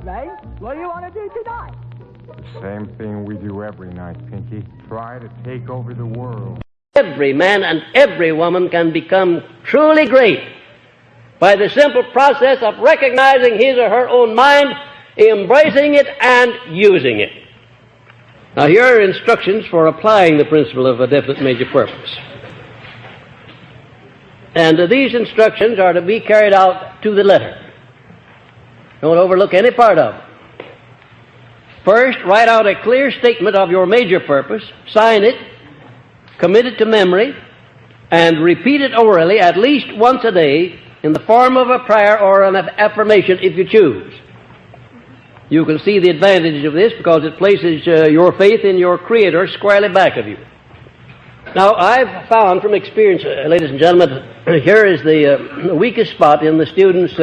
Ray. What do you want to do tonight? The same thing we do every night, Pinky. Try to take over the world. Every man and every woman can become truly great by the simple process of recognizing his or her own mind, embracing it, and using it. Now, here are instructions for applying the principle of a definite major purpose. And these instructions are to be carried out to the letter. Don't overlook any part of it. First, write out a clear statement of your major purpose, sign it, commit it to memory, and repeat it orally at least once a day in the form of a prayer or an affirmation if you choose. You can see the advantage of this because it places your faith in your Creator squarely back of you. Now, I've found from experience, ladies and gentlemen, here is the weakest spot in the students'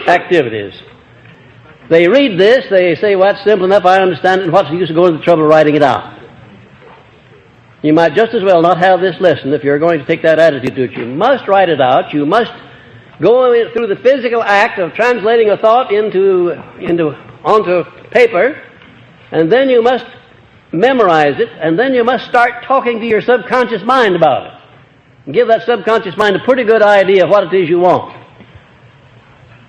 activities. They read this, they say, well, that's simple enough, I understand it, and what's the use of going to the trouble of writing it out? You might just as well not have this lesson if you're going to take that attitude to it. You must write it out. You must go through the physical act of translating a thought onto paper, and then you must memorize it, and then you must start talking to your subconscious mind about it. And give that subconscious mind a pretty good idea of what it is you want.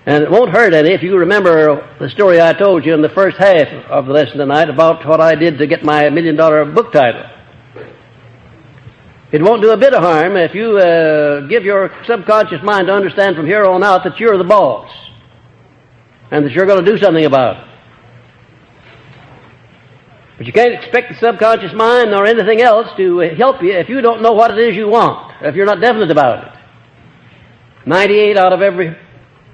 And it won't hurt any if you remember the story I told you in the first half of the lesson tonight about what I did to get my $1 million book title. It won't do a bit of harm if you give your subconscious mind to understand from here on out that you're the boss and that you're going to do something about it. But you can't expect the subconscious mind or anything else to help you if you don't know what it is you want, if you're not definite about it. 98 out of every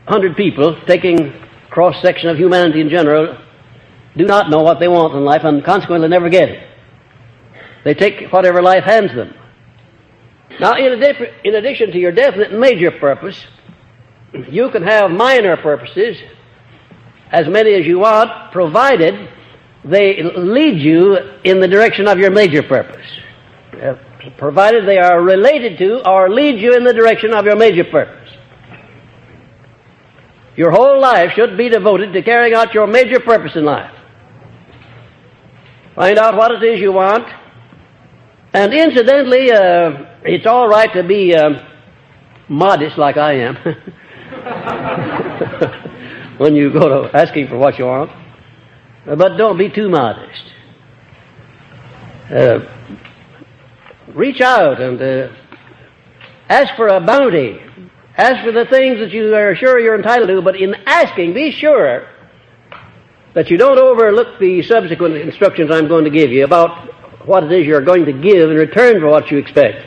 100 people, taking cross-section of humanity in general, do not know what they want in life and consequently never get it. They take whatever life hands them. Now, in addition to your definite and major purpose, you can have minor purposes, as many as you want, provided they lead you in the direction of your major purpose. Provided they are related to or lead you in the direction of your major purpose. Your whole life should be devoted to carrying out your major purpose in life. Find out what it is you want. And incidentally, it's all right to be modest like I am when you go to asking for what you want. But don't be too modest. Reach out and ask for a bounty. Ask for the things that you are sure you're entitled to, but in asking, be sure that you don't overlook the subsequent instructions I'm going to give you about what it is you're going to give in return for what you expect.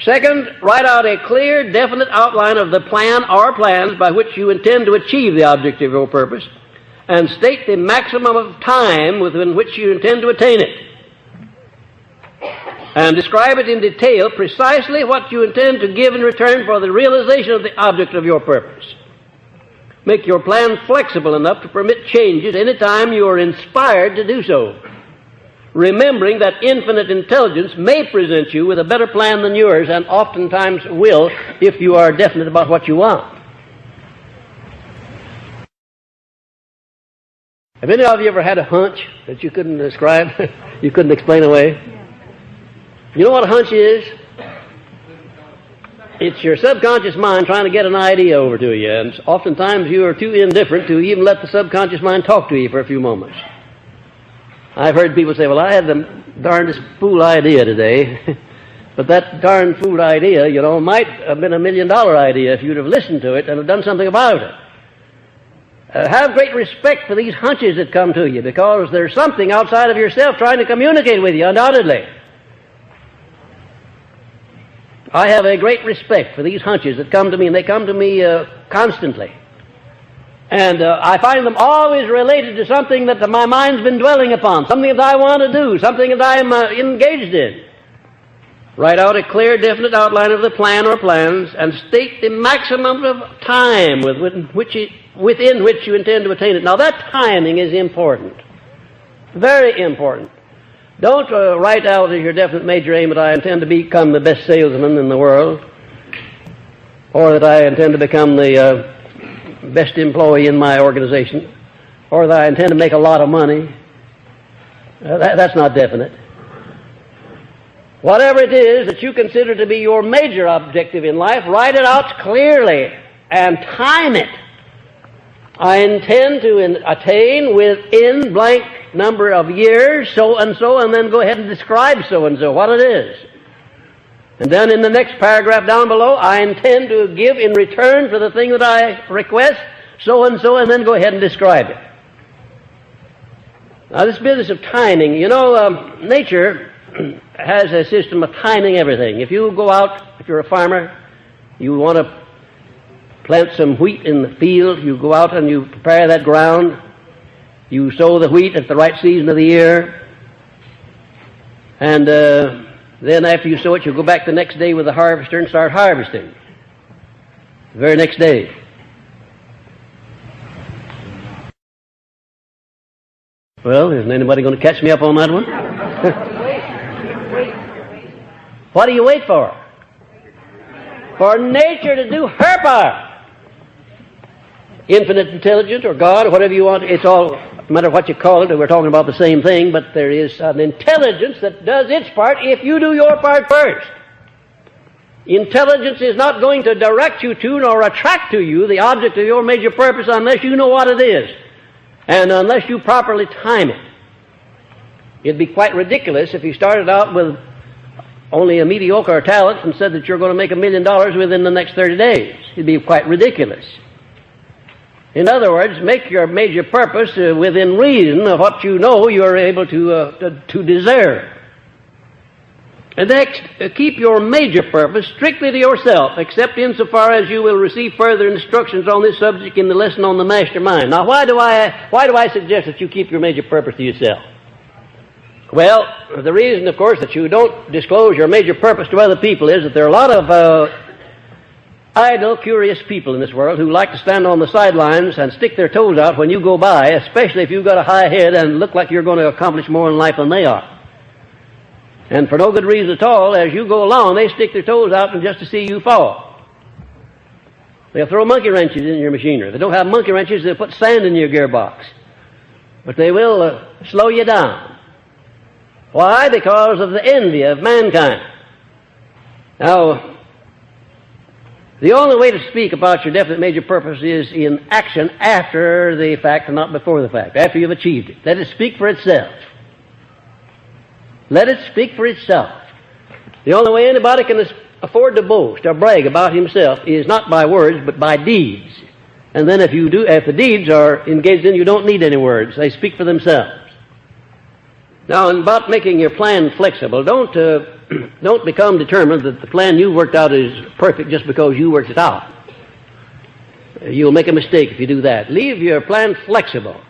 Second, write out a clear, definite outline of the plan or plans by which you intend to achieve the object of your purpose, and state the maximum of time within which you intend to attain it. And describe it in detail precisely what you intend to give in return for the realization of the object of your purpose. Make your plan flexible enough to permit changes any time you are inspired to do so, remembering that infinite intelligence may present you with a better plan than yours, and oftentimes will if you are definite about what you want. Have any of you ever had a hunch that you couldn't describe, you couldn't explain away? You know what a hunch is? It's your subconscious mind trying to get an idea over to you, and oftentimes you are too indifferent to even let the subconscious mind talk to you for a few moments. I've heard people say, well, I had the darndest fool idea today, but that darn fool idea, you know, might have been $1 million idea if you'd have listened to it and have done something about it. Have great respect for these hunches that come to you, because there's something outside of yourself trying to communicate with you, undoubtedly. I have a great respect for these hunches that come to me, and they come to me constantly. And I find them always related to something that my mind's been dwelling upon, something that I want to do, something that I'm engaged in. Write out a clear, definite outline of the plan or plans, and state the maximum of time within which you intend to attain it. Now, that timing is important, very important. Don't write out as your definite major aim that I intend to become the best salesman in the world, or that I intend to become the best employee in my organization, or that I intend to make a lot of money. That's not definite. Whatever it is that you consider to be your major objective in life, write it out clearly and time it. I intend to attain within blank number of years so and so, and then go ahead and describe so and so, what it is. And then in the next paragraph down below, I intend to give in return for the thing that I request so and so, and then go ahead and describe it. Now, this business of timing, nature has a system of timing everything. If you go out, if you're a farmer, you want to plant some wheat in the field, you go out and you prepare that ground, you sow the wheat at the right season of the year, and then after you sow it, you go back the next day with the harvester and start harvesting. The very next day. Well, isn't anybody going to catch me up on that one? What do you wait for? For nature to do her part. Infinite intelligence or God or whatever you want, it's all, no matter what you call it, we're talking about the same thing, but there is an intelligence that does its part if you do your part first. Intelligence is not going to direct you to nor attract to you the object of your major purpose unless you know what it is and unless you properly time it. It'd be quite ridiculous if you started out with only a mediocre talent and said that you're going to make $1 million within the next 30 days. It'd be quite ridiculous. In other words, make your major purpose within reason of what you know you're able to deserve. And next, keep your major purpose strictly to yourself, except insofar as you will receive further instructions on this subject in the lesson on the master mind. Now, why do I suggest that you keep your major purpose to yourself? Well, the reason, of course, that you don't disclose your major purpose to other people is that there are a lot of idle, curious people in this world who like to stand on the sidelines and stick their toes out when you go by, especially if you've got a high head and look like you're going to accomplish more in life than they are. And for no good reason at all, as you go along, they stick their toes out and just to see you fall. They'll throw monkey wrenches in your machinery. If they don't have monkey wrenches, they'll put sand in your gearbox. But they will slow you down. Why? Because of the envy of mankind. Now, the only way to speak about your definite major purpose is in action after the fact and not before the fact, after you've achieved it. Let it speak for itself. Let it speak for itself. The only way anybody can afford to boast or brag about himself is not by words, but by deeds. And then if the deeds are engaged in, you don't need any words. They speak for themselves. Now, about making your plan flexible, don't become determined that the plan you worked out is perfect just because you worked it out. You'll make a mistake if you do that. Leave your plan flexible.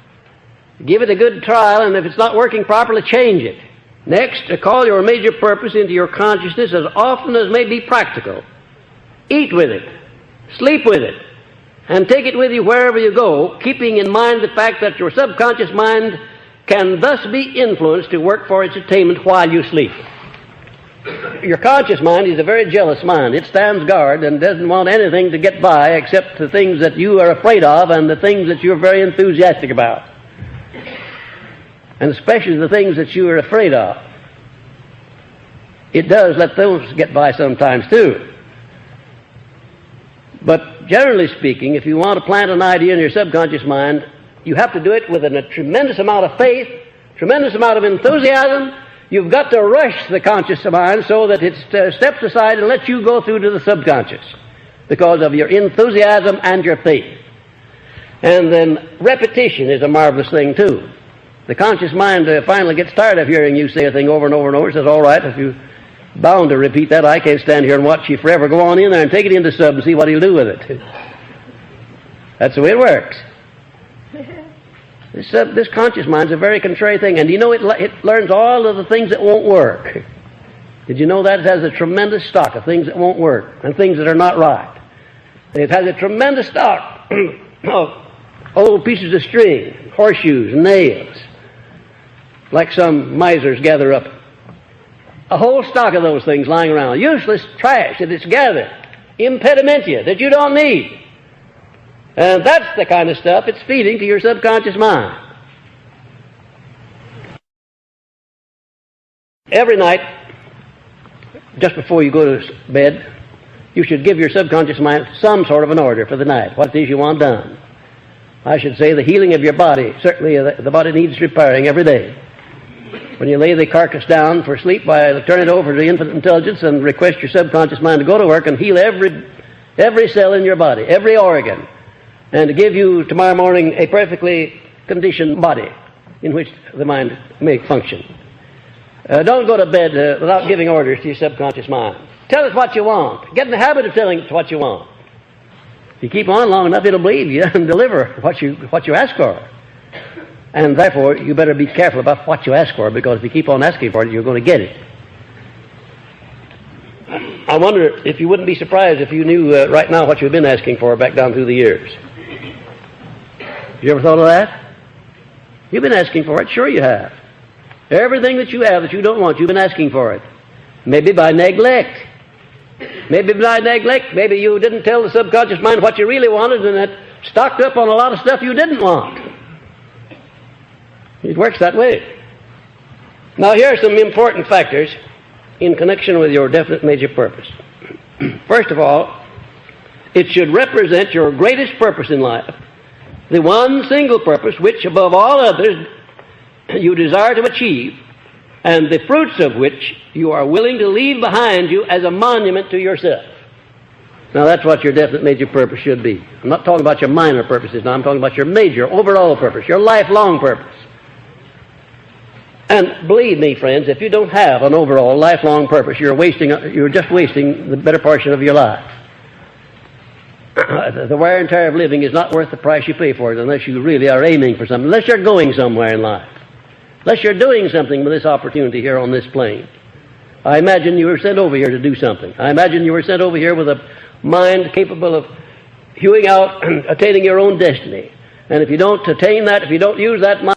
Give it a good trial, and if it's not working properly, change it. Next, call your major purpose into your consciousness as often as may be practical. Eat with it. Sleep with it. And take it with you wherever you go, keeping in mind the fact that your subconscious mind can thus be influenced to work for its attainment while you sleep. Your conscious mind is a very jealous mind. It stands guard and doesn't want anything to get by except the things that you are afraid of and the things that you're very enthusiastic about. And especially the things that you are afraid of. It does let those get by sometimes too. But generally speaking, if you want to plant an idea in your subconscious mind, you have to do it with a tremendous amount of faith, tremendous amount of enthusiasm. You've got to rush the conscious mind so that it steps aside and lets you go through to the subconscious because of your enthusiasm and your faith. And then repetition is a marvelous thing too. The conscious mind finally gets tired of hearing you say a thing over and over and over. It says, all right, if you're bound to repeat that, I can't stand here and watch you forever. Go on in there and take it into sub and see what he'll do with it. That's the way it works. This conscious mind is a very contrary thing. And you know, it learns all of the things that won't work. Did you know that? It has a tremendous stock of things that won't work and things that are not right. And it has a tremendous stock of old pieces of string, horseshoes, nails, like some misers gather up. A whole stock of those things lying around. Useless trash that it's gathered. Impedimenta that you don't need. And that's the kind of stuff it's feeding to your subconscious mind. Every night, just before you go to bed, you should give your subconscious mind some sort of an order for the night, what it is you want done. I should say the healing of your body. Certainly the body needs repairing every day. When you lay the carcass down for sleep, turn it over to the infinite intelligence and request your subconscious mind to go to work and heal every cell in your body, every organ, and to give you tomorrow morning a perfectly conditioned body in which the mind may function. Don't go to bed without giving orders to your subconscious mind. Tell us what you want. Get in the habit of telling us what you want. If you keep on long enough, it'll believe you and deliver what you ask for. And therefore, you better be careful about what you ask for, because if you keep on asking for it, you're going to get it. I wonder if you wouldn't be surprised if you knew right now what you've been asking for back down through the years. You ever thought of that? You've been asking for it. Sure you have. Everything that you have that you don't want, you've been asking for it. Maybe by neglect. Maybe you didn't tell the subconscious mind what you really wanted, and it stocked up on a lot of stuff you didn't want. It works that way. Now, here are some important factors in connection with your definite major purpose. First of all, it should represent your greatest purpose in life, the one single purpose which, above all others, you desire to achieve, and the fruits of which you are willing to leave behind you as a monument to yourself. Now, that's what your definite major purpose should be. I'm not talking about your minor purposes now. I'm talking about your major, overall purpose, your lifelong purpose. And believe me, friends, if you don't have an overall lifelong purpose, you're just wasting the better portion of your life. The wear and tear of living is not worth the price you pay for it unless you really are aiming for something, unless you're going somewhere in life, unless you're doing something with this opportunity here on this plane. I imagine you were sent over here to do something. I imagine you were sent over here with a mind capable of hewing out and attaining your own destiny. And if you don't attain that, if you don't use that mind,